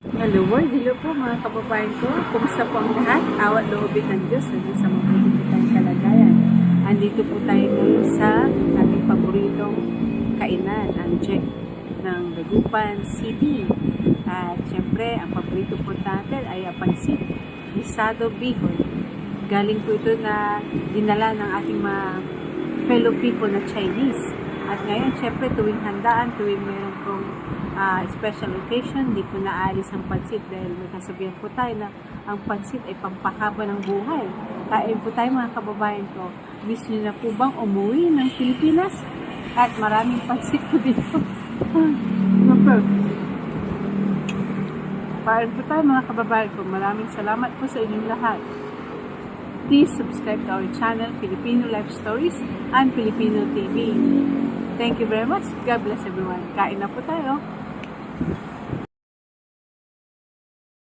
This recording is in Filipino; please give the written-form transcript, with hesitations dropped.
Hello world, hello po mga kababayan ko. Kumusta po ang lahat? Awat loobin ng Diyos sa mabuti po tayong kalagayan. Andito po tayo ngayon sa ating paboritong kainan, ang Jack ng Dagupan City. At syempre, ang paborito po natin ay ang pansit, Gisado Bihon. Galing po ito na dinala ng ating mga fellow people na Chinese. At ngayon, syempre, tuwing handaan, tuwing mayroon pong special occasion, di po naalis ang pansit dahil may kasabihan po tayo na ang pansit ay pampahaba ng buhay. Kain po tayo mga kababayan ko. Gusto niyo na po bang umuwi ng Pilipinas? At maraming pansit po dito. Kain po tayo mga kababayan ko. Maraming salamat po sa inyong lahat. Please subscribe to our channel, Filipino Life Stories and Filipino TV. Thank you very much. God bless everyone. Kain na po tayo.